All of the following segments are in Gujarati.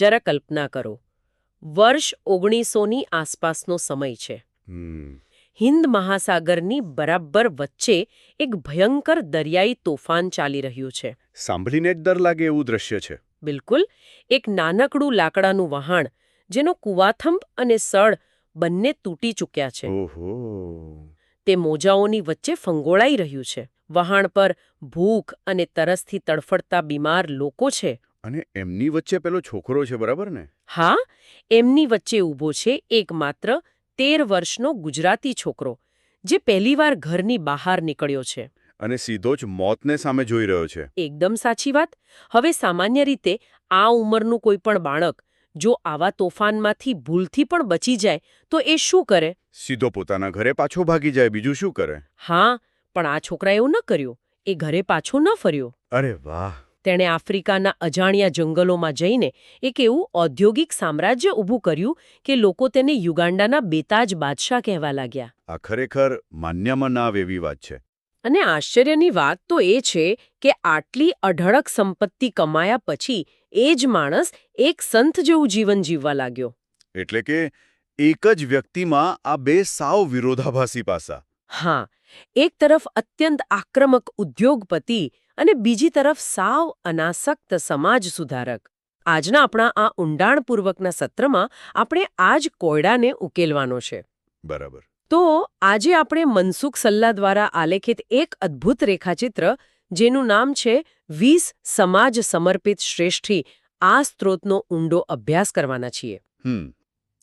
જરા કલ્પના કરો, વર્ષ 1900ની આસપાસનો સમય છે. હિન્દ મહાસાગરની બરાબર વચ્ચે એક ભયંકર દરિયાઈ તોફાન ચાલી રહ્યું છે. સાંભળીને જ ડર લાગે એવું દ્રશ્ય છે. બિલકુલ. એક નાનકડું લાકડાનું વહાણ, જેનો કુવાથંભ અને સળ બંને તૂટી ચૂક્યા છે. ઓહો. તે મોજાઓની વચ્ચે ફંગોળાઈ રહ્યું છે. વહાણ પર ભૂખ અને તરસથી તડફડતા બીમાર લોકો છે. અને એમની વચ્ચે પેલો છોકરો છે, બરાબર ને? હા, એમની વચ્ચે ઊભો છે એકમાત્ર 13 વર્ષનો ગુજરાતી છોકરો, જે પહેલીવાર ઘરની બહાર નીકળ્યો છે. અને સીધો જ મોતને સામે જોઈ રહ્યો છે. એકદમ સાચી વાત. હવે સામાન્ય રીતે આ ઉંમરનું કોઈ પણ બાળક જો આવા તોફાનમાંથી ભૂલથી પણ બચી જાય તો એ શું કરે? સીધો પોતાના ઘરે પાછો ભાગી જાય, બીજું શું કરે? હા, પણ આ છોકરાએ એવું ન કર્યું. એ ઘરે પાછો ન ફર્યો. અરે વાહ. તેણે આફ્રિકાના અજાણ્યા જંગલોમાં જઈને એક એવું ઔદ્યોગિક સામ્રાજ્ય ઊભું કર્યું કે લોકો તેને યુગાન્ડાના બેતાજ બાદશાહ કહેવા લાગ્યા. આ ખરેખર માન્યમાં ના આવે એવી વાત છે. અને આશ્ચર્યની વાત તો એ છે કે આટલી અઢળક સંપત્તિ કમાયા પછી એ જ માણસ એક સંત જેવું જીવન જીવવા લાગ્યો. એટલે કે એક જ વ્યક્તિમાં આ બે સાવ વિરોધાભાસી પાસા. હા, એક તરફ અત્યંત આક્રમક ઉદ્યોગપતિ અને બીજી તરફ સાવ અનાસક્ત સમાજ સુધારક. આજના આપણા આ ઊંડાણપૂર્વકના સત્રમાં આપણે આ જ કોયડાને ઉકેલવાનો છે. બરાબર. તો આજે આપણે મનસુખ સલ્લા દ્વારા આલેખિત એક અદ્ભુત રેખાચિત્ર, જેનું નામ છે 20 સમાજ સમર્પિત શ્રેષ્ઠી, આ સ્ત્રોતનો ઊંડો અભ્યાસ કરવાના છીએ.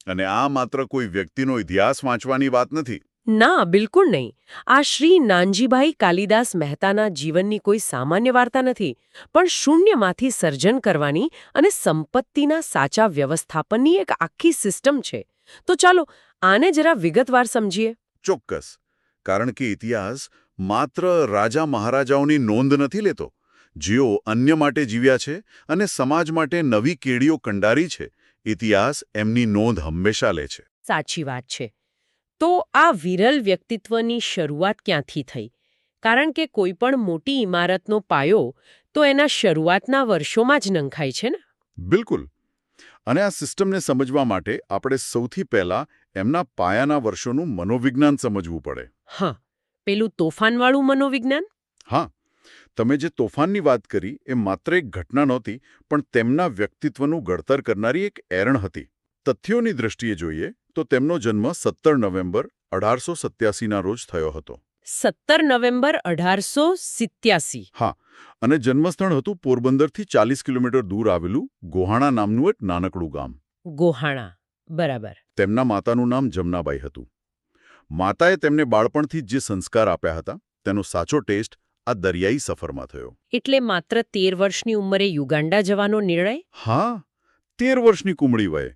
અને આ માત્ર કોઈ વ્યક્તિનો ઇતિહાસ વાંચવાની વાત નથી. ના, બિલકુલ નહીં. આ શ્રી નાનજીભાઈ કાલિદાસ મહેતાના જીવનની કોઈ સામાન્ય વાર્તા નથી, પણ શૂન્યમાંથી સર્જન કરવાની અને સંપત્તિના સાચા વ્યવસ્થાપનની એક આખી સિસ્ટમ છે. તો ચાલો આને જરા વિગતવાર સમજીએ. ચોક્કસ. કારણ કે ઇતિહાસ માત્ર રાજા મહારાજાઓની નોંધ નથી લેતો. જેઓ અન્ય માટે જીવ્યા છે અને સમાજ માટે નવી કેડીઓ કંડારી છે, ઇતિહાસ એમની નોંધ હંમેશા લે છે. સાચી વાત છે. તો આ વિરલ વ્યક્તિત્વની શરૂઆત ક્યાંથી થઈ? કારણ કે કોઈ પણ મોટી ઇમારતનો પાયો તો એના શરૂઆતના વર્ષોમાં જ નંખાય છે ને? બિલકુલ. અને આ સિસ્ટમને સમજવા માટે આપણે સૌથી પહેલા એમના પાયાના વર્ષોનું મનોવિજ્ઞાન સમજવું પડે. હા, પેલું તોફાનવાળું મનોવિજ્ઞાન? હા, તમે જે તોફાનની વાત કરી એ માત્ર એક ઘટના નહોતી, પણ તેમના વ્યક્તિત્વનું ઘડતર કરનારી એક એરણ હતી. તથ્યોની દ્રષ્ટિએ જોઈએ તો તેમનો જન્મ 17 નવેમ્બર 1887ના રોજ થયો હતો. 17 નવેમ્બર 1887? હા, અને જન્મસ્થળ હતું પોરબંદરથી 40 કિલોમીટર દૂર આવેલું ગોહાણા નામનું એક નાનકડું ગામ. ગોહાણા, બરાબર. તેમના માતાનું નામ જમનાબાઈ હતું. માતાએ તેમને બાળપણથી જે સંસ્કાર આપ્યા હતા તેનો સાચો ટેસ્ટ આ દરિયાઈ સફરમાં થયો. એટલે માત્ર 13 વર્ષની ઉંમરે યુગાન્ડા જવાનો નિર્ણય? હા, 13 વર્ષની કુમળી વયે.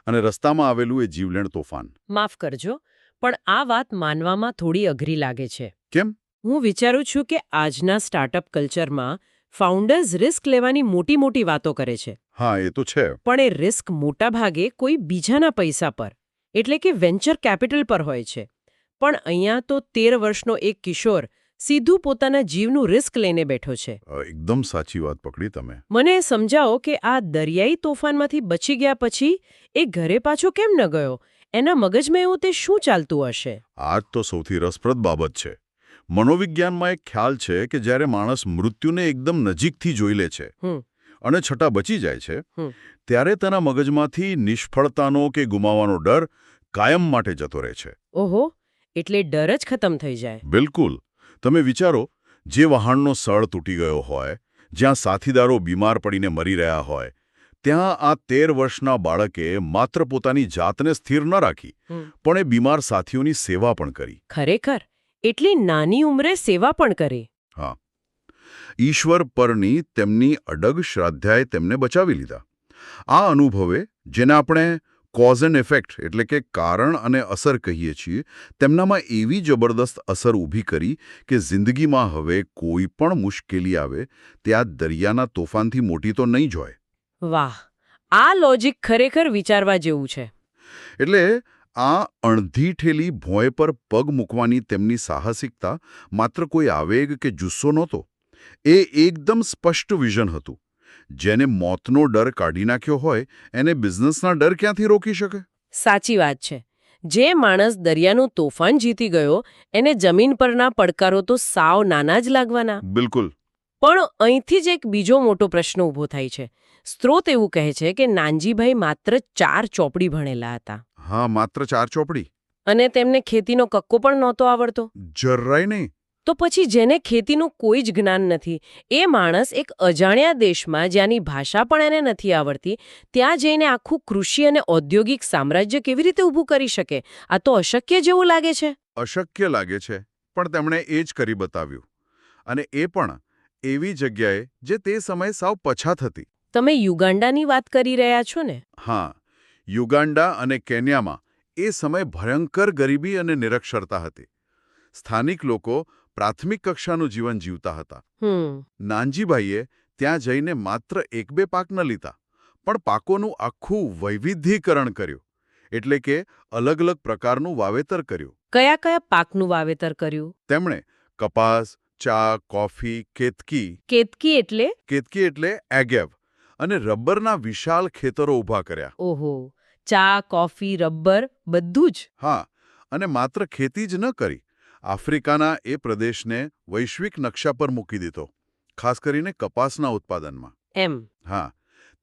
અને રસ્તામાં આવેલું એ જીવલેણ તોફાન. માફ કરજો, પણ આ વાત માનવામાં થોડી અઘરી લાગે છે. કેમ? હું વિચારું છું કે આજના સ્ટાર્ટઅપ કલ્ચરમાં ફાઉન્ડર્સ રિસ્ક લેવાની મોટી મોટી વાતો કરે છે. હા, એ તો છે. પણ એ રિસ્ક મોટાભાગે કોઈ બીજાના પૈસા પર, એટલે કે વેન્ચર કેપિટલ પર હોય છે. પણ અહીંયા તો 13 વર્ષનો એક કિશોર સીધું પોતાના જીવનું રિસ્ક લઈને બેઠો છે. એકદમ સાચી વાત પકડી તમે. મને સમજાવો કે આ દરિયાઈ તોફાનમાંથી બચી ગયા પછી એ ઘરે પાછો કેમ ન ગયો? એના મગજમાં એવું તે શું ચાલતું હશે? આ તો સૌથી રસપ્રદ બાબત છે. મનોવિજ્ઞાનમાં એક ખ્યાલ છે કે જ્યારે માણસ મૃત્યુને એકદમ નજીકથી જોઈ લે છે અને છતાં બચી જાય છે, ત્યારે તેના મગજમાંથી નિષ્ફળતાનો કે ગુમાવવાનો ડર કાયમ માટે જતો રહે છે. ઓહો, એટલે ડર જ ખતમ થઈ જાય. બિલકુલ. તમે વિચારો, જે વહાણનો સળ તૂટી ગયો હોય, જ્યાં સાથીદારો બીમાર પડીને મરી રહ્યા હોય, ત્યાં આ 13 વર્ષના બાળકે માત્ર પોતાની જાતને સ્થિર ન રાખી, પણ એ બીમાર સાથીઓની સેવા પણ કરી. ખરેખર? એટલી નાની ઉંમરે સેવા પણ કરી? હા. ઈશ્વર પરની તેમની અડગ શ્રદ્ધાએ તેમને બચાવી લીધા. આ અનુભવે, જેને આપણે કોઝ એન્ડ ઇફેક્ટ એટલે કે કારણ અને અસર કહીએ છીએ, તેમનામાં એવી જબરદસ્ત અસર ઊભી કરી કે જિંદગીમાં હવે કોઈ પણ મુશ્કેલી આવે ત્યાં દરિયાના તોફાનથી મોટી તો નહીં જ હોય. વાહ, આ લોજિક ખરેખર વિચારવા જેવું છે. એટલે આ અણધીઠેલી ભોંય પર પગ મૂકવાની તેમની સાહસિકતા માત્ર કોઈ આવેગ કે જુસ્સો નહોતો. એ એકદમ સ્પષ્ટ વિઝન હતું. જેને મોતનો ડર કાઢી નાખ્યો હોય એને બિઝનેસના ડર ક્યાંથી રોકી શકે? સાચી વાત છે. જે માણસ દરિયાનું તોફાન જીતી ગયો એને જમીન પરના પડકારો તો સાવ નાના જ લાગવાના. બિલકુલ. પણ અહીંથી જ એક બીજો મોટો પ્રશ્ન ઊભો થાય છે. સ્ત્રોત એવું કહે છે કે નાનજીભાઈ માત્ર 4 ચોપડી ભણેલા હતા. હા, માત્ર 4 ચોપડી. અને તેમને ખેતીનો કક્કો પણ નહોતો આવડતો. જરાય નહીં. તો પછી જેને ખેતીનું કોઈ જ જ્ઞાન નથી એ માણસ એક અજાણ્યા દેશમાં જ્યાંની ભાષા પણ એને નથી આવડતી ત્યાં જઈને આખું કૃષિ અને ઔદ્યોગિક સામ્રાજ્ય કેવી રીતે ઊભું કરી શકે? આ તો અશક્ય જેવું લાગે છે. અશક્ય લાગે છે, પણ તેમણે એ જ કરી બતાવ્યું. અને એ પણ એવી જગ્યાએ જે તે સમયે સાવ પછાત હતી. તમે યુગાન્ડાની વાત કરી રહ્યા છો ને? હા, યુગાન્ડા અને કેન્યામાં એ સમયે ભયંકર ગરીબી અને નિરક્ષરતા હતી. સ્થાનિક લોકો પ્રાથમિક કક્ષાનું જીવન જીવતા હતા. નાનજીભાઈએ ત્યાં જઈને માત્ર 1-2 પાક ન લીધા, પણ પાકોનું આખું વૈવિધ્યીકરણ કર્યું. એટલે કે અલગ અલગ પ્રકારનું વાવેતર કર્યું. કયા કયા પાકનું વાવેતર કર્યું? તેમણે કપાસ, ચા, કોફી, કેતકી એટલે એગેવ અને રબરના વિશાળ ખેતરો ઊભા કર્યા. ઓહો, ચા, કોફી, રબર બધું જ. હા, અને માત્ર ખેતી જ ન કરી, આફ્રિકાના એ પ્રદેશને વૈશ્વિક નકશા પર મૂકી દીધો, ખાસ કરીને કપાસના ઉત્પાદનમાં. એમ? હા,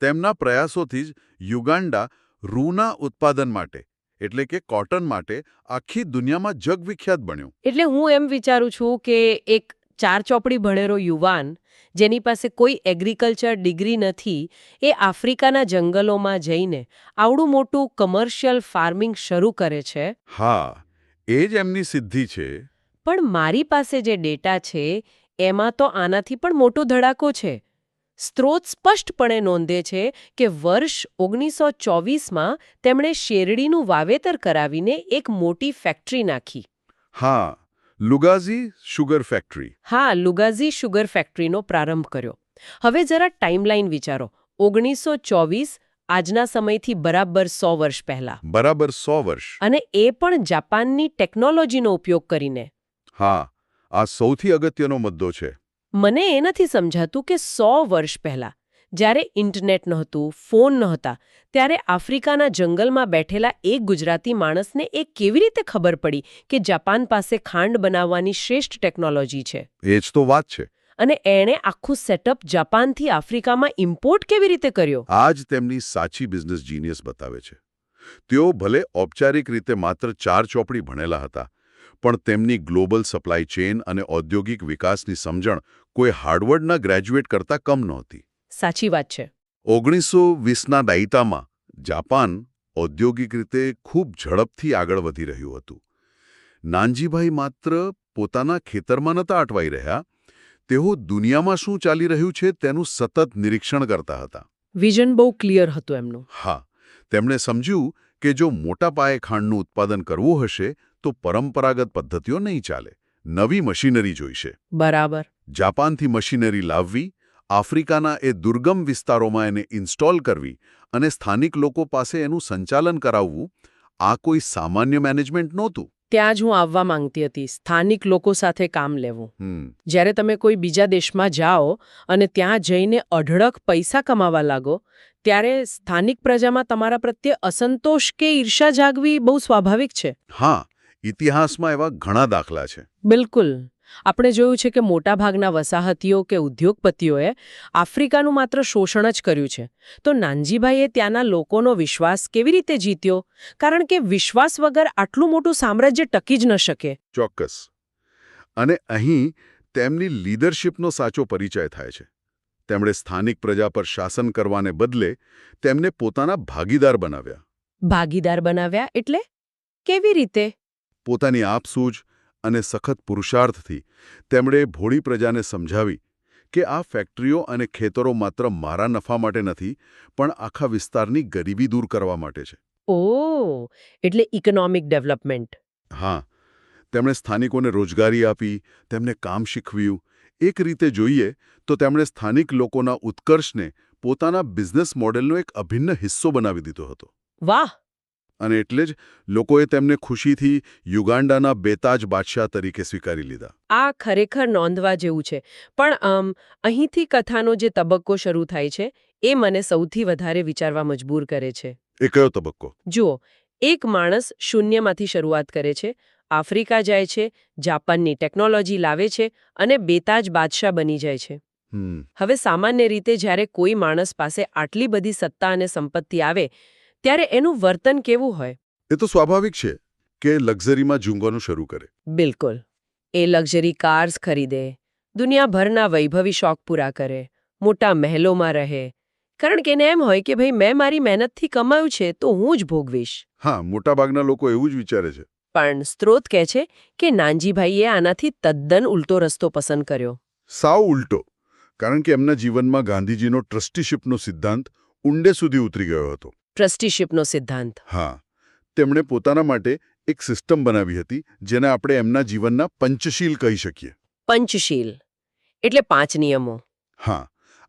તેમના પ્રયાસોથી જ યુગાન્ડા રૂના ઉત્પાદન માટે એટલે કે કોટન માટે આખી દુનિયામાં જગવિખ્યાત બન્યું. એટલે હું એમ વિચારું છું કે એક 4 ચોપડી ભણેલો યુવાન જેની પાસે કોઈ એગ્રીકલ્ચર ડિગ્રી નથી એ આફ્રિકાના જંગલોમાં જઈને આવડું મોટું કમર્શિયલ ફાર્મિંગ શરૂ કરે છે. હા, એ જ એમની સિદ્ધિ છે. પણ મારી પાસે જે ડેટા છે એમાં તો આનાથી પણ મોટો ધડાકો છે. સ્ત્રોત સ્પષ્ટપણે નોંધે છે કે વર્ષ 1924માં તેમણે શેરડીનું વાવેતર કરાવીને એક મોટી ફેક્ટરી નાખી. હા, લુગાઝી શુગર ફેક્ટરી. હા, લુગાઝી શુગર ફેક્ટરીનો પ્રારંભ કર્યો. હવે જરા ટાઈમલાઈન વિચારો. 1924 આજના સમયથી બરાબર 100 વર્ષ પહેલા. બરાબર 100 વર્ષ. અને એ પણ જાપાનની ટેકનોલોજીનો ઉપયોગ કરીને. હા, આ સૌથી અગત્યનો મુદ્દો છે. મને એ નથી સમજાતું કે 100 વર્ષ પહેલા જ્યારે ઇન્ટરનેટ નહોતું, ફોન નહોતા, ત્યારે આફ્રિકાના જંગલમાં બેઠેલા એક ગુજરાતી માણસને એ કેવી રીતે ખબર પડી કે જાપાન પાસે ખાંડ બનાવવાની શ્રેષ્ઠ ટેકનોલોજી છે? એ જ તો વાત છે. અને એણે આખું સેટઅપ જાપાનથી આફ્રિકામાં ઇમ્પોર્ટ કેવી રીતે કર્યો? આ જ તેમની સાચી બિઝનેસ જીનિયસ બતાવે છે. તેઓ ભલે ઔપચારિક રીતે માત્ર 4 ચોપડી ભણેલા હતા, પણ તેમની ગ્લોબલ સપ્લાય ચેઇન અને ઔદ્યોગિક વિકાસની સમજણ કોઈ હાર્વર્ડના ગ્રેજ્યુએટ કરતાં કમ નહોતી. સાચી વાત છે. 1920ના દાયકામાં જાપાન ઔદ્યોગિક રીતે ખૂબ ઝડપથી આગળ વધી રહ્યું હતું. નાનજીભાઈ માત્ર પોતાના ખેતરમાં નહોતા અટવાઈ રહ્યા, તેઓ દુનિયામાં શું ચાલી રહ્યું છે તેનું સતત નિરીક્ષણ કરતા હતા. વિઝન બહુ ક્લિયર હતું એમનું. હા, તેમણે સમજ્યું કે જો મોટા પાયે ખાંડનું ઉત્પાદન કરવું હશે તો પરંપરાગત પદ્ધતિઓ નહીં ચાલે. નવી મશીનરી જોઈશે. બરાબર. જાપાનથી મશીનરી લાવવી, આફ્રિકાના એ દુર્ગમ વિસ્તારોમાં એને ઇન્સ્ટોલ કરવી અને સ્થાનિક લોકો પાસે એનું સંચાલન કરાવવું, આ કોઈ સામાન્ય મેનેજમેન્ટ નહોતું. ત્યાં જ હું આવવા માંગતી હતી. સ્થાનિક લોકો સાથે કામ લેવું. જ્યારે તમે કોઈ બીજા દેશમાં જાઓ અને ત્યાં જઈને અઢળક પૈસા કમાવા લાગો ત્યારે સ્થાનિક પ્રજામાં તમારા પ્રત્યે અસંતોષ કે ઈર્ષા જાગવી બહુ સ્વાભાવિક છે. હા, ઇતિહાસમાં એવા ઘણા દાખલા છે. બિલકુલ. આપણે જોયું છે કે મોટાભાગના વસાહતીઓ કે ઉદ્યોગપતિઓએ આફ્રિકાનું માત્ર શોષણ જ કર્યું છે. તો નાનજીભાઈએ ત્યાંના લોકોનો વિશ્વાસ કેવી રીતે જીત્યો? કારણ કે વિશ્વાસ વગર આટલું મોટું સામ્રાજ્ય ટકી જ ન શકે. ચોક્કસ. અને અહીં તેમની લીડરશિપનો સાચો પરિચય થાય છે. તેમણે સ્થાનિક પ્રજા પર શાસન કરવાને બદલે તેમને પોતાના ભાગીદાર બનાવ્યા. ભાગીદાર બનાવ્યા એટલે? કેવી રીતે? પોતાની આપસૂઝ અને સખત પુરુષાર્થથી તેમણે ભોળી પ્રજાને સમજાવી કે આ ફેક્ટરીઓ અને ખેતરો માત્ર મારા નફા માટે નથી, પણ આખા વિસ્તારની ગરીબી દૂર કરવા માટે છે. ઓહ, એટલે ઇકોનોમિક ડેવલપમેન્ટ. હા, તેમણે સ્થાનિકોને રોજગારી આપી, તેમને કામ શીખવ્યું. એક રીતે જોઈએ તો તેમણે સ્થાનિક લોકોના ઉત્કર્ષને પોતાના બિઝનેસ મોડેલનો એક અભિન્ન હિસ્સો બનાવી દીધો હતો. વાહ! અને એટલે જ લોકોએ તેમને ખુશીથી યુગાન્ડાના બેતાજ બાદશાહ તરીકે સ્વીકારી લીધા. આ ખરેખર નોંધવા જેવું છે. પણ અહીંથી કથાનો જે તબક્કો શરૂ થાય છે એ મને સૌથી વધારે વિચારવા મજબૂર કરે છે. એ કયો તબક્કો? જુઓ, એક માણસ શૂન્યમાંથી શરૂઆત કરે છે, આફ્રિકા જાય છે, જાપાનની ટેકનોલોજી લાવે છે અને બેતાજ બાદશાહ બની જાય છે. હવે સામાન્ય રીતે જ્યારે કોઈ માણસ પાસે આટલી બધી સત્તા અને સંપત્તિ આવે ત્યારે એનું વર્તન કેવું હોય? એ તો સ્વાભાવિક છે કે લક્ઝરીમાં ઝૂંઘવાનું શરૂ કરે. બિલકુલ. એ લક્ઝરી કાર્સ ખરીદે, દુનિયાભરના વૈભવી શોખ પૂરા કરે, મોટા મહેલોમાં રહે, કારણ કે એને એમ હોય કે ભાઈ મેં મારી મહેનતથી કમાયું છે તો હું જ ભોગવીશ. હા, મોટાભાગના લોકો એવું જ વિચારે છે. પણ સ્ત્રોત કહે છે કે નાનજીભાઈએ આનાથી તદ્દન ઉલટો રસ્તો પસંદ કર્યો. સાવ ઉલટો. કારણ કે એમના જીવનમાં ગાંધીજીનો ટ્રસ્ટીશિપનો સિદ્ધાંત ઊંડે સુધી ઉતરી ગયો હતો. ટ્રસ્ટીશિપનો સિદ્ધાંત. હા, તેમણે પોતાના માટે એક સિસ્ટમ બનાવી હતી જેને આપણે એમના જીવનના પંચશીલ કહી શકીએ. પંચશીલ એટલે 5 નિયમો. હા,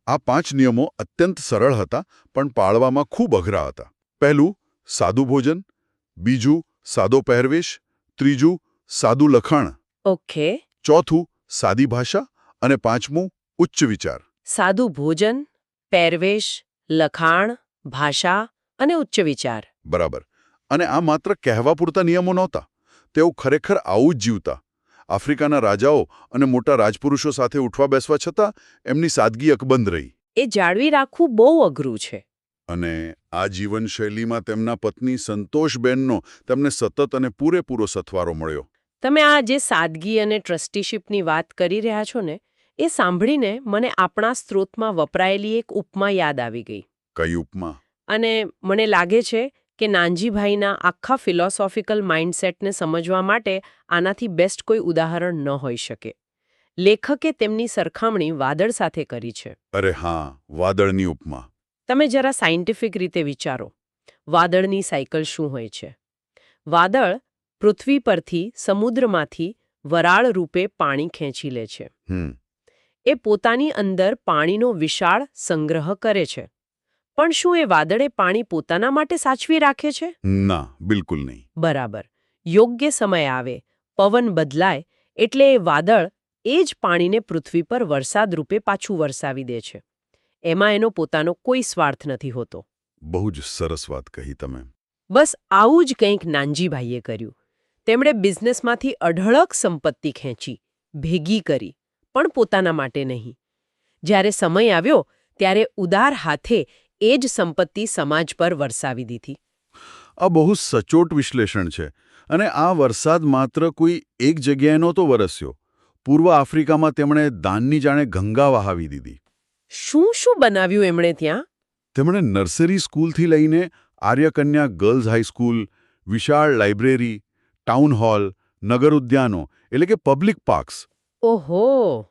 આ 5 નિયમો અત્યંત સરળ હતા પણ પાળવામાં ખૂબ અઘરા હતા. પહેલું, સાદું ભોજન. બીજું, સાદો પહેરવેશ. ત્રીજું, સાદું લખાણ. ઓકે. ચોથું, સાદી ભાષા. અને પાંચમું, ઉચ્ચ વિચાર. સાદું ભોજન, પહેરવેશ, લખાણ, ભાષા અને ઉચ્ચ વિચાર. બરાબર. અને આ માત્ર કહેવા પૂરતા નિયમો નહોતા. તેઓ ખરેખર આવું જ જીવતા. આફ્રિકાના રાજાઓ અને મોટા રાજપુરુષો સાથે ઉઠવા બેસવા છતાં એમની સાદગી અકબંધ રહી. એ જાળવી રાખવું બહુ અઘરું છે. અને આ જીવનશૈલીમાં તેમના પત્ની સંતોષબેનનો તેમને સતત અને પૂરેપૂરો સથવારો મળ્યો. તમે આ જે સાદગી અને ટ્રસ્ટીશિપની વાત કરી રહ્યા છો ને, એ સાંભળીને મને આપણા સ્ત્રોતમાં વપરાયેલી એક ઉપમા યાદ આવી ગઈ. કઈ ઉપમા? અને મને લાગે છે કે નાનજીભાઈના આખા ફિલોસોફિકલ માઇન્ડસેટને સમજવા માટે આનાથી બેસ્ટ કોઈ ઉદાહરણ ન હોઈ શકે. લેખકે તેમની સરખામણી વાદળ સાથે કરી છે. અરે હા, વાદળની ઉપમા. તમે જરા સાયન્ટિફિક રીતે વિચારો. વાદળની સાયકલ શું હોય છે? વાદળ પૃથ્વી પરથી સમુદ્રમાંથી વરાળ રૂપે પાણી ખેંચી લે છે. એ પોતાની અંદર પાણીનો વિશાળ સંગ્રહ કરે છે. પણ શું એ વાદળે પાણી પોતાના માટે સાચવી રાખે છે? ના, બિલકુલ નહીં. બરાબર. યોગ્ય સમય આવે, પવન બદલાય એટલે એ વાદળ એ જ પાણીને પૃથ્વી પર વરસાદ રૂપે પાછું વરસાવી દે છે. એમાં એનો પોતાનો કોઈ સ્વાર્થ નથી હોતો. બહુ જ સરસ વાત કહી તમે. બસ આવું જ કંઈક નાનજીભાઈએ કર્યું. તેમણે બિઝનેસમાંથી અઢળક સંપત્તિ ખેંચી, ભેગી કરી, પણ પોતાના માટે નહીં. જ્યારે સમય આવ્યો ત્યારે ઉદાર હાથે એ જ સંપત્તિ સમાજ પર વરસાવી દીધી. આ બહુ સચોટ વિશ્લેષણ છે. અને આ વરસાદ માત્ર કોઈ એક જગ્યાએ નહોતો વરસ્યો. પૂર્વ આફ્રિકામાં તેમણે દાનની જાણે ગંગા વહાવી દીધી. શું શું બનાવ્યું એમણે ત્યાં? તેમણે નર્સરી સ્કૂલથી લઈને આર્યકન્યા ગર્લ્સ હાઈસ્કૂલ, વિશાળ લાઇબ્રેરી, ટાઉન હોલ, નગર ઉદ્યાનો એટલે કે પબ્લિક પાર્ક્સ, ઓહો!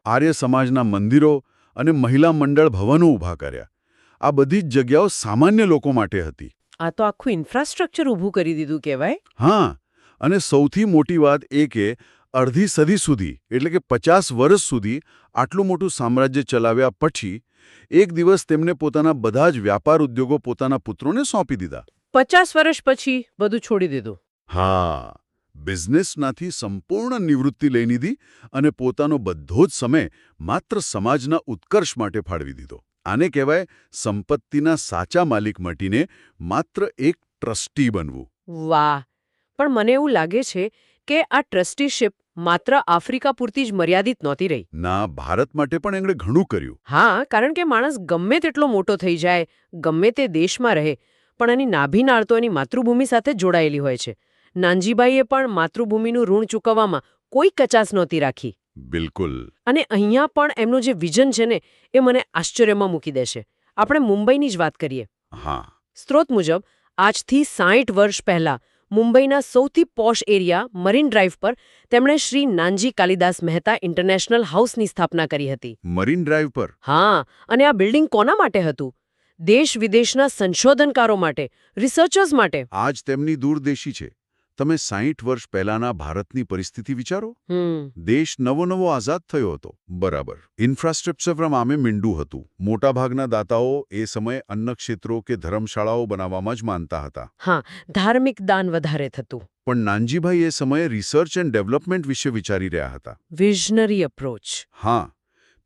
આર્ય સમાજના મંદિરો અને મહિલા મંડળ ભવનો ઊભા કર્યા. આ બધી જ જગ્યાઓ સામાન્ય લોકો માટે હતી. આ તો આખું ઇન્ફ્રાસ્ટ્રક્ચર ઊભું કરી દીધું કહેવાય. હા, અને સૌથી મોટી વાત એ કે અડધી સદી સુધી એટલે કે 50 વર્ષ સુધી આટલું મોટું સામ્રાજ્ય ચલાવ્યા પછી એક દિવસ તેમને પોતાના બધા જ વ્યાપાર ઉદ્યોગો પોતાના પુત્રોને સોંપી દીધા. 50 વર્ષ પછી બધું છોડી દીધું. હા, બિઝનેસનાથી સંપૂર્ણ નિવૃત્તિ લઈ લીધી અને પોતાનો બધો જ સમય માત્ર સમાજના ઉત્કર્ષ માટે ફાળવી દીધો. આને કહેવાય સંપત્તિના સાચા માલિક મટીને માત્ર એક ટ્રસ્ટી બનવું. વાહ! પણ મને એવું લાગે છે કે આ ટ્રસ્ટીશિપ માત્ર આફ્રિકા પૂરતી જ મર્યાદિત નહોતી રહી. ના, ભારત માટે પણ એમણે ઘણું કર્યું. હા, કારણ કે માણસ ગમે તેટલો મોટો થઈ જાય, ગમે તે દેશમાં રહે, પણ એની નાભીનાળ તો એની માતૃભૂમિ સાથે જ જોડાયેલી હોય છે. નાનજીભાઈએ પણ માતૃભૂમિનું ઋણ ચૂકવવામાં કોઈ કચાશ નહોતી રાખી. બિલકુલ. અને અહીંયા પણ એમનું જે વિઝન છે ને, એ મને આશ્ચર્યમાં મૂકી દેશે. આપણે મુંબઈની જ વાત કરીએ. હા. સ્ત્રોત મુજબ આજથી 60 વર્ષ પહેલા મુંબઈના સૌથી પોશ એરિયા મરીન ડ્રાઈવ પર તેમણે શ્રી નાનજી કાલિદાસ મહેતા ઇન્ટરનેશનલ હાઉસની સ્થાપના કરી હતી. મરીન ડ્રાઈવ પર? હા, અને આ બિલ્ડિંગ કોના માટે હતું? દેશ વિદેશના સંશોધનકારો માટે, રિસર્ચર્સ માટે. આજ તેમની દૂરદેશી છે. તમે 60 વર્ષ પહેલાના ભારતની પરિસ્થિતિ વિચારો. હમ દેશ નવો આઝાદ થયો હતો. બરાબર. ઇન્ફ્રાસ્ટ્રક્ચર આમે મીંડું હતું. મોટાભાગના દાતાઓ એ સમયે અન્નક્ષેત્રો કે ધર્મશાળાઓ બનાવવામાં જ માનતા હતા. હા, ધાર્મિક દાન વધારે થતું. પણ નાનજીભાઈ એ સમયે રિસર્ચ એન્ડ ડેવલપમેન્ટ વિશે વિચારી રહ્યા હતા. Visionary approach. હા,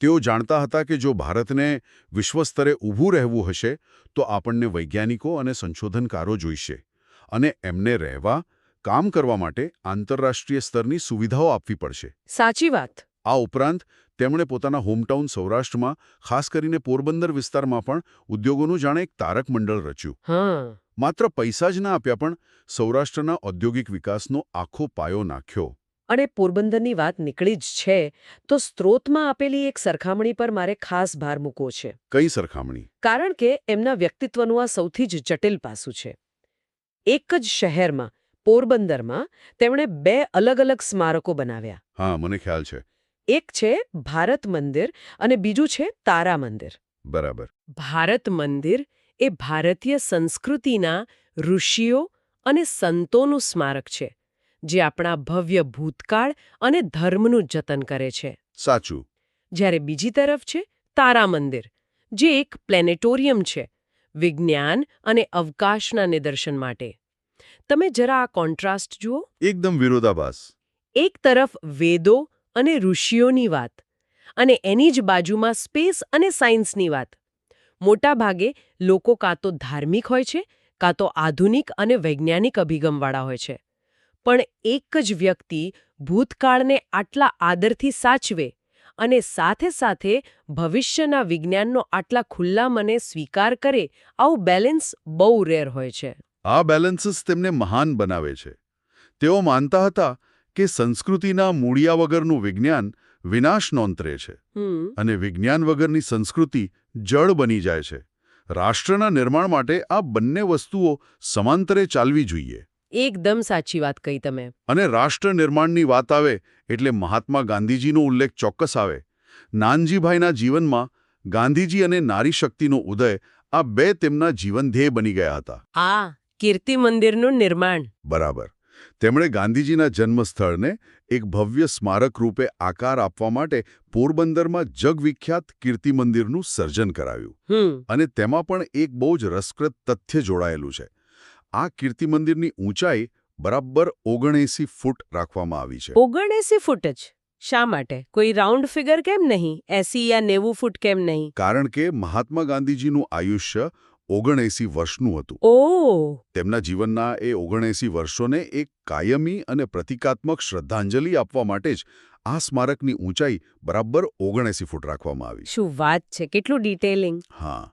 તેઓ જાણતા હતા કે જો ભારતને વિશ્વસ્તરે ઊભું રહેવું હશે તો આપણને વૈજ્ઞાનિકો અને સંશોધનકારો જોઈશે અને એમને રહેવા, કામ કરવા માટે આંતરરાષ્ટ્રીય સ્તરની સુવિધાઓ આપવી પડશે. સાચી વાત. આ ઉપરાંત તેમણે પોતાના હોમટાઉન સૌરાષ્ટ્રમાં, ખાસ કરીને પોરબંદર વિસ્તારમાં પણ ઉદ્યોગોનું જાણે એક તારક મંડળ રચ્યું. હા. માત્ર પૈસા જ ના આપ્યા, પણ સૌરાષ્ટ્રના ઔદ્યોગિક વિકાસનો આખો પાયો નાખ્યો. અને પોરબંદરની વાત નીકળી જ છે તો સ્ત્રોતમાં આપેલી એક સરખામણી પર મારે ખાસ ભાર મૂકવો છે. કઈ સરખામણી? કારણ કે એમના વ્યક્તિત્વનું આ સૌથી જ જટિલ પાસું છે. એક જ શહેરમાં, પોરબંદરમાં, તેમણે 2 અલગ-અલગ સ્મારકો બનાવ્યા. હા, મને ખ્યાલ છે. એક છે ભારત મંદિર અને બીજું છે તારા મંદિર. બરાબર. ભારત મંદિર એ ભારતીય સંસ્કૃતિના ઋષિઓ અને સંતોનું સ્મારક છે, જે આપણા ભવ્ય ભૂતકાળ અને ધર્મનું જતન કરે છે. સાચું. જ્યારે બીજી તરફ છે તારા મંદિર, જે એક પ્લેનેટોરિયમ છે, વિજ્ઞાન અને અવકાશના નિદર્શન માટે. તમે જરા આ કોન્ટ્રાસ્ટ જુઓ. એકદમ વિરોધાભાસ. એક તરફ વેદો અને ઋષિઓની વાત, અને એની જ બાજુમાં સ્પેસ અને સાયન્સની વાત. મોટાભાગે લોકો કાં તો ધાર્મિક હોય છે, કાં તો આધુનિક અને વૈજ્ઞાનિક અભિગમવાળા હોય છે. પણ એક જ વ્યક્તિ ભૂતકાળને આટલા આદરથી સાચવે અને સાથે સાથે ભવિષ્યના વિજ્ઞાનનો આટલા ખુલ્લા મને સ્વીકાર કરે, આવું બેલેન્સ બહુ રેર હોય છે. આ બેલેન્સીસ તેમને મહાન બનાવે છે. તેઓ માનતા હતા કે સંસ્કૃતિના મૂળિયા વગરનું વિજ્ઞાન વિનાશ નોંતરે છે અને વિજ્ઞાન વગરની સંસ્કૃતિ જળ બની જાય છે. રાષ્ટ્રના નિર્માણ માટે આ બંને વસ્તુઓ સમાંતરે ચાલવી જોઈએ. એકદમ સાચી વાત કહી તમે. અને રાષ્ટ્ર નિર્માણની વાત આવે એટલે મહાત્મા ગાંધીજીનો ઉલ્લેખ ચોક્કસ આવે. નાનજીભાઈના જીવનમાં ગાંધીજી અને નારી શક્તિનો ઉદય, આ 2 તેમના જીવન ધ્યેય બની ગયા હતા. આ કીર્તિ મંદિરનું નિર્માણ. બરાબર. તેમણે ગાંધીજીના જન્મસ્થળને એક ભવ્ય સ્મારક રૂપે આકાર આપવા માટે પોરબંદરમાં જગવિખ્યાત કીર્તિ મંદિરનું સર્જન કરાવ્યું. અને તેમાં પણ એક બહુ જ રસપ્રદ તથ્ય જોડાયેલું છે. આ કીર્તિ મંદિરની ઊંચાઈ બરાબર 79 ફૂટ રાખવામાં આવી છે. 79 ફૂટ જ? શા માટે? કોઈ રાઉન્ડ ફિગર કેમ નહીં? 80 યા 90 ફૂટ કેમ નહીં? કારણ કે મહાત્મા ગાંધીજીનું આયુષ્ય 79 વર્ષનું હતું. ઓહ! તેમના જીવનના એ 79 વર્ષોને એક કાયમી અને પ્રતિકાત્મક શ્રદ્ધાંજલિ આપવા માટે જ આ સ્મારકની ઊંચાઈ બરાબર 79 ફૂટ રાખવામાં આવી. શું વાત છે! કેટલું ડિટેલિંગ! હા.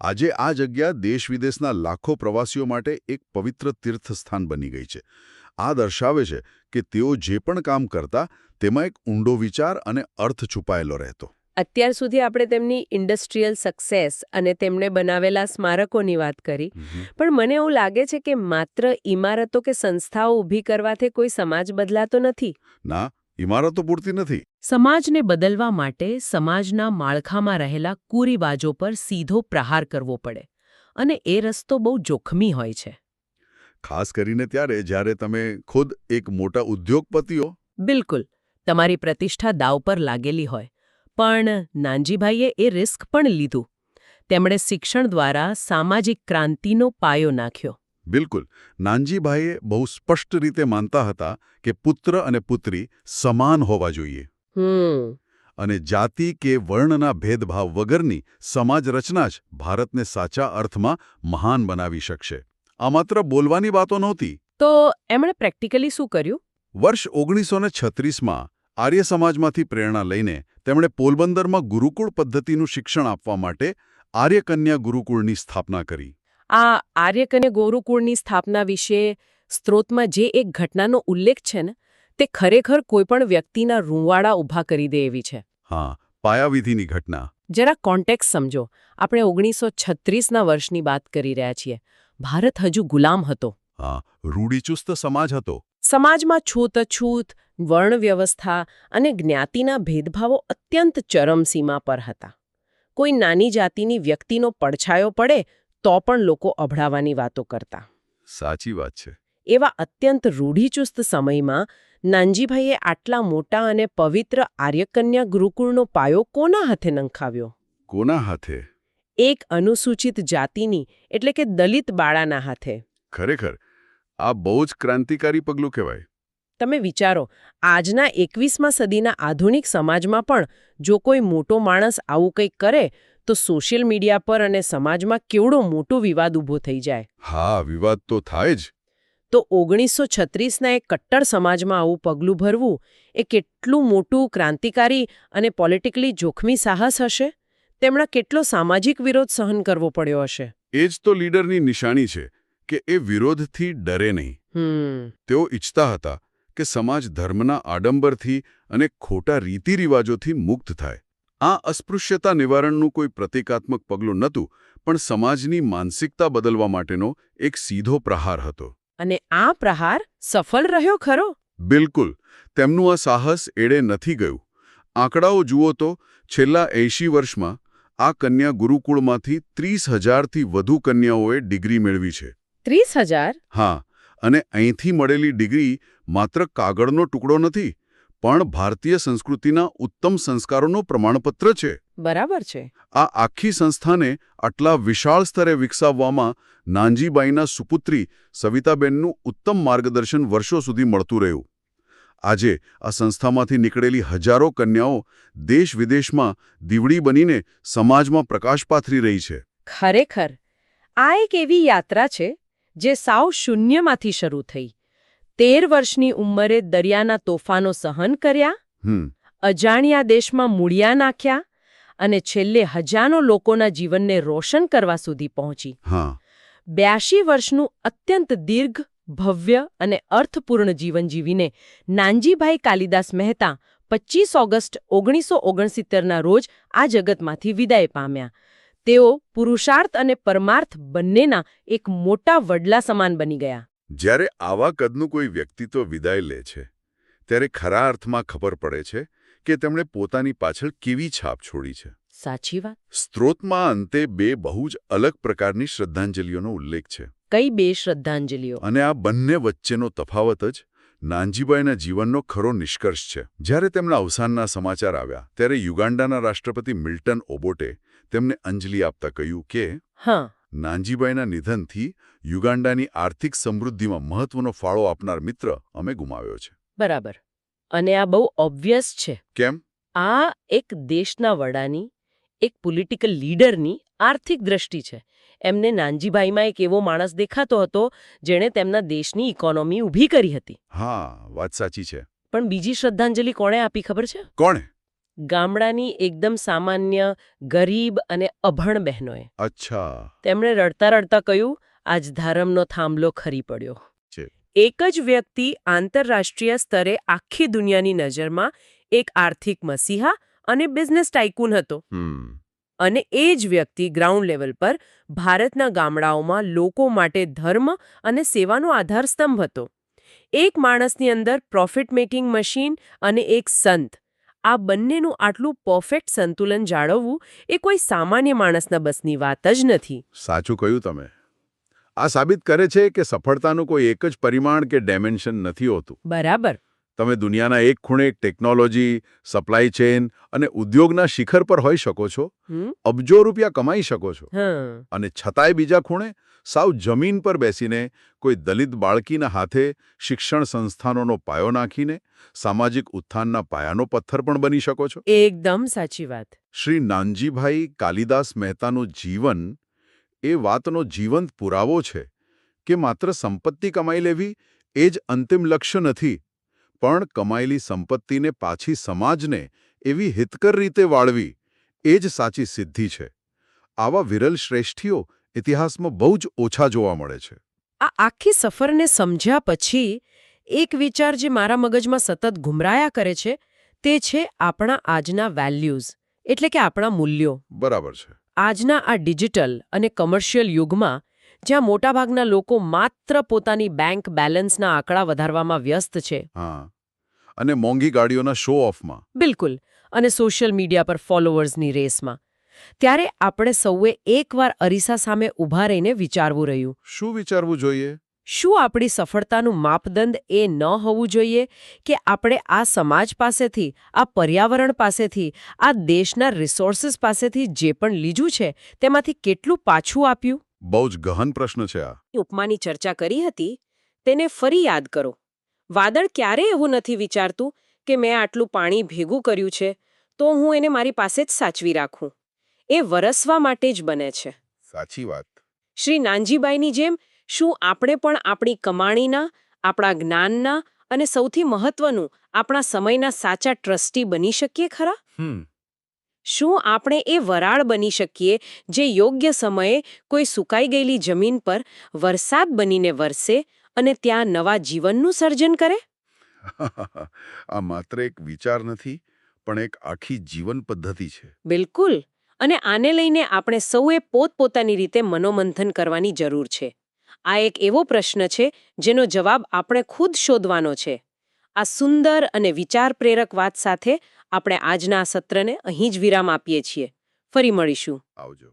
આજે આ જગ્યા દેશ-વિદેશના લાખો પ્રવાસીઓ માટે એક પવિત્ર તીર્થસ્થાન બની ગઈ છે. આ દર્શાવે છે કે તેઓ જે પણ કામ કરતા તેમાં એક ઊંડો વિચાર અને અર્થ છુપાયેલો રહેતો. અત્યાર સુધી આપણે તેમની ઇન્ડસ્ટ્રીયલ સક્સેસ અને તેમણે બનાવેલા સ્મારકોની વાત કરી, પણ મને એવું લાગે છે કે માત્ર ઇમારતો કે સંસ્થાઓ ઊભી કરવાથી કોઈ સમાજ બદલાતો નથી. ના, ઇમારતો પૂરતી નથી. સમાજને બદલવા માટે સમાજના માળખામાં રહેલા કુરિવાજો પર સીધો પ્રહાર કરવો પડે, અને એ રસ્તો બહુ જોખમી હોય છે. ખાસ કરીને ત્યારે જ્યારે તમે ખુદ એક મોટા ઉદ્યોગપતિઓ. બિલકુલ, તમારી પ્રતિષ્ઠા દાવ પર લાગેલી હોય. પણ નાનજીભાઈએ એ રિસ્ક પણ લીધું. તેમણે શિક્ષણ દ્વારા સામાજિક ક્રાંતિનો પાયો નાખ્યો. બિલકુલ. નાનજીભાઈએ બહુ સ્પષ્ટ રીતે માનતા હતા કે પુત્ર અને પુત્રી સમાન હોવા જોઈએ. અને જાતિ કે વર્ણના ભેદભાવ વગરની સમાજ રચના જ ભારતને સાચા અર્થમાં મહાન બનાવી શકશે. આ માત્ર બોલવાની વાતો નહોતી. તો એમણે પ્રેક્ટિકલી શું કર્યું? વર્ષ 1936માં આર્ય સમાજમાંથી પ્રેરણા લઈને તેમણે પોરબંદરમાં ગુરુકુળ પદ્ધતિનું શિક્ષણ આપવા માટે આર્યકન્યા ગુરુકુળની સ્થાપના કરી. આ આર્યકન્યા ગુરુકુળની સ્થાપના વિશે સ્ત્રોતમાં જે એક ઘટનાનો ઉલ્લેખ છે ને, તે ખરેખર કોઈપણ વ્યક્તિના રૂંવાડા ઊભા કરી દે એવી છે. હા, પાયાવિધિની ઘટના. જરા કોન્ટેક્સ સમજો. આપણે 1936ના વર્ષની વાત કરી રહ્યા છીએ. ભારત હજુ ગુલામ હતો. હા, રૂઢિચુસ્ત સમાજ હતો. સમાજમાં છૂતછૂત, વર્ણ વ્યવસ્થા અને જ્ઞાતિના ભેદભાવો અત્યંત ચરમસીમા પર હતા. કોઈ નાની જાતિની વ્યક્તિનો પડછાયો પડે તો પણ લોકો અભડાવાની વાતો કરતા. સાચી વાત છે. એવા અત્યંત રૂઢિચુસ્ત સમયમાં નાનજીભાઈએ આટલા મોટા અને પવિત્ર આર્યકન્યા ગુરુકુળનો પાયો કોના હાથે નંખાવ્યો? કોના હાથે? એક અનુસૂચિત જાતિની એટલે કે દલિત બાળાના હાથે. ખરેખર આ બહુ જ ક્રાંતિકારી પગલું કહેવાય. તમે વિચારો, આજના 21મા સદીના આધુનિક સમાજમાં પણ જો કોઈ મોટો માણસ આવું કંઈક કરે તો સોશિયલ મીડિયા પર અને સમાજમાં કેવડો મોટો વિવાદ ઊભો થઈ જાય. હા, વિવાદ તો થાય જ. તો 1936ના એક કટ્ટર સમાજમાં આવું પગલું ભરવું એ કેટલું મોટું ક્રાંતિકારી અને પોલિટિકલી જોખમી સાહસ હશે? તેમણે કેટલો સામાજિક વિરોધ સહન કરવો પડ્યો હશે? એ જ તો લીડરની નિશાની છે કે એ વિરોધથી ડરે નહીં. તેઓ ઈચ્છતા હતા કે સમાજ ધર્મના આડંબરથી અને ખોટા રીતિરિવાજોથી મુક્ત થાય. આ અસ્પૃશ્યતા નિવારણનું કોઈ પ્રતિકાત્મક પગલું નહોતું, પણ સમાજની માનસિકતા બદલવા માટેનો એક સીધો પ્રહાર હતો. અને આ પ્રહાર સફળ રહ્યો ખરો? બિલકુલ. તેમનું આ સાહસ એળે નથી ગયું. આંકડાઓ જુઓ તો છેલ્લા 80 વર્ષમાં આ કન્યા ગુરુકુળમાંથી 30,000થી વધુ કન્યાઓએ ડિગ્રી મેળવી છે. 30,000? હા, અને અહીંથી મળેલી ડિગ્રી માત્ર કાગળનો ટુકડો નથી, પણ ભારતીય સંસ્કૃતિના ઉત્તમ સંસ્કારોનું પ્રમાણપત્ર છે. બરાબર છે. આ આખી સંસ્થાને આટલા વિશાળ સ્તરે વિકસાવવામાં નાનજીબાઈના સુપુત્રી સવિતાબેનનું ઉત્તમ માર્ગદર્શન વર્ષો સુધી મળતું રહ્યું. આજે આ સંસ્થામાંથી નીકળેલી હજારો કન્યાઓ દેશ-વિદેશમાં દીવડી બનીને સમાજમાં પ્રકાશ પાથરી રહી છે. ખરેખર આ એક એવી યાત્રા છે જે સાવ શૂન્યમાંથી શરૂ થઈ. 13 વર્ષની ઉંમરે દરિયાના તોફાનો સહન કર્યા, અજાણ્યા દેશમાં મૂળિયા નાખ્યા અને છેલ્લે હજારો લોકોના જીવનને રોશન કરવા સુધી પહોંચી. 82 વર્ષનું અત્યંત દીર્ઘ, ભવ્ય અને અર્થપૂર્ણ જીવન જીવીને નાનજીભાઈ કાલિદાસ મહેતા 25 ઓગસ્ટ 1969ના રોજ આ જગતમાંથી વિદાય પામ્યા. તેઓ પુરુષાર્થ અને પરમાર્થ બંનેના એક મોટા વડલા સમાન બની ગયા. જ્યારે આવા કદનું કોઈ વ્યક્તિત્વ વિદાય લે છે, ત્યારે ખરા અર્થમાં ખબર પડે છે કે તેમણે પોતાની પાછળ કેવી છાપ છોડી છે. સાચી વાત. સ્ત્રોતમાં અંતે બે બહુ જ અલગ પ્રકારની શ્રદ્ધાંજલિઓનો ઉલ્લેખ છે. કઈ બે શ્રદ્ધાંજલિઓ? અને આ બંને વચ્ચેનો તફાવત જ નાનજીબાઈના જીવનનો ખરો નિષ્કર્ષ છે. જ્યારે તેમના અવસાનના સમાચાર આવ્યા, ત્યારે યુગાન્ડાના રાષ્ટ્રપતિ મિલ્ટન ઓબોટે તેમને અંજલિ આપતા કહ્યું કે નાનજીબાઈના નિધનથી યુગાન્ડાની આર્થિક સમૃદ્ધિમાં મહત્વનો ફાળો આપનાર મિત્ર અમે ગુમાવ્યો છે. બરાબર. અને આ બહુ ઓબ્વિયસ છે. કેમ? આ એક દેશના વડાની, એક પોલિટિકલ લીડરની આર્થિક દ્રષ્ટિ છે. એમને નાનજીભાઈમાં એક એવો માણસ દેખાતો હતો જેણે તેમના દેશની ઇકોનોમી ઊભી કરી હતી. હા, વાત સાચી છે. પણ બીજી શ્રદ્ધાંજલિ કોણે આપી ખબર છે? કોણે? ગામડાની એકદમ સામાન્ય, ગરીબ અને અભણ બહેનોએ. અચ્છા. તેમણે રડતા રડતા કહ્યું, આજ ધર્મનો થાંભલો ખરી પડ્યો. એક જ વ્યક્તિ આંતરરાષ્ટ્રીય સ્તરે આખી દુનિયાની નજરમાં એક આર્થિક મસીહા અને બિઝનેસ ટાઇકૂન હતો. અને એ જ વ્યક્તિ ગ્રાઉન્ડ લેવલ પર ભારતના ગામડાઓમાં લોકો માટે ધર્મ અને સેવાનો આધારસ્તંભ હતો. એક માણસની અંદર પ્રોફિટ મેકિંગ મશીન અને એક સંત. આ બંનેનું આટલું પરફેક્ટ સંતુલન જાળવવું એ કોઈ સામાન્ય માણસના બસની વાત જ નથી. સાચું કહ્યું તમે. આ સાબિત કરે છે કે સફળતાનું કોઈ એક જ પરિમાણ કે ડાયમેન્શન નથી હોતું. બરાબર. તમે દુનિયાના એક ખૂણે ટેકનોલોજી, સપ્લાય ચેઇન અને ઉદ્યોગના શિખર પર હોઈ શકો છો, અબજો રૂપિયા કમાઈ શકો છો, અને છતાંય બીજા ખૂણે સાવ જમીન પર બેસીને કોઈ દલિત બાળકીના હાથે શિક્ષણ સંસ્થાનોનો પાયો નાખીને સામાજિક ઉત્થાનના પાયાનો પથ્થર પણ બની શકો છો. એકદમ સાચી વાત. શ્રી નાનજીભાઈ કાલિદાસ મહેતાનું જીવન એ વાતનો જીવંત પુરાવો છે કે માત્ર સંપત્તિ કમાઈ લેવી એ જ અંતિમ લક્ષ્ય નથી, પણ કમાયેલી સંપત્તિને પાછી સમાજને એવી હિતકર રીતે વાળવી એ જ સાચી સિદ્ધિ છે. આવા વિરલ શ્રેષ્ઠીઓ ઇતિહાસમાં બહુ જ ઓછા જોવા મળે છે. આ આખી સફરને સમજ્યા પછી એક વિચાર જે મારા મગજમાં સતત ઘુમરાયા કરે છે તે છે આપણા આજના વેલ્યુઝ, એટલે કે આપણા મૂલ્યો. બરાબર છે. આજના આ ડિજિટલ અને કમર્શિયલ યુગમાં જ્યાં મોટાભાગના લોકો માત્ર પોતાની બેંક બેલેન્સના આંકડા વધારવામાં વ્યસ્ત છે, અને મોંઘી ગાડીઓના શો ઓફમાં, બિલકુલ, અને સોશિયલ મીડિયા પર ફોલોઅર્સની રેસમાં, ત્યારે આપણે સૌએ એકવાર અરીસા સામે ઊભા રહીને વિચારવું રહ્યું. શું વિચારવું જોઈએ? શું આપણી સફળતાનું માપદંડ એ ન હોવું જોઈએ કે આપણે આ સમાજ પાસેથી, આ પર્યાવરણ પાસેથી, આ દેશના રિસોર્સિસ પાસેથી જે પણ લીધું છે તેમાંથી કેટલું પાછું આપ્યું? બહુ જ ગહન પ્રશ્ન છે આ. ઉપમાની ચર્ચા કરી હતી તેને ફરી યાદ કરો. વાદળ ક્યારેય એવું નથી વિચારતું કે મેં આટલું પાણી ભેગું કર્યું છે તો હું એને મારી પાસે જ સાચવી રાખું. એ વરસવા માટે જ બને છે. સાચી વાત. શ્રી નાનજીબાઈની જેમ શું આપણે પણ આપણી કમાણીના, આપણા જ્ઞાનના અને સૌથી મહત્વનું આપણા સમયના સાચા ટ્રસ્ટી બની શકીએ ખરા? શું આપણે એ વરાળ બની શકીએ જે યોગ્ય સમયે કોઈ સુકાઈ ગયેલી જમીન પર વરસાદ બનીને વરસે અને ત્યાં નવા જીવનનું સર્જન કરે? આ માત્ર એક વિચાર નથી, પણ એક આખી જીવન પદ્ધતિ છે. બિલકુલ. અને આને લઈને આપણે સૌએ પોતપોતાની રીતે મનોમંથન કરવાની જરૂર છે. આ એક એવો પ્રશ્ન છે જેનો જવાબ આપણે ખુદ શોધવાનો છે. આ સુંદર અને વિચાર પ્રેરક વાત સાથે આપણે આજના આ સત્રને અહીં જ વિરામ આપીએ છીએ. ફરી મળીશું. આવજો.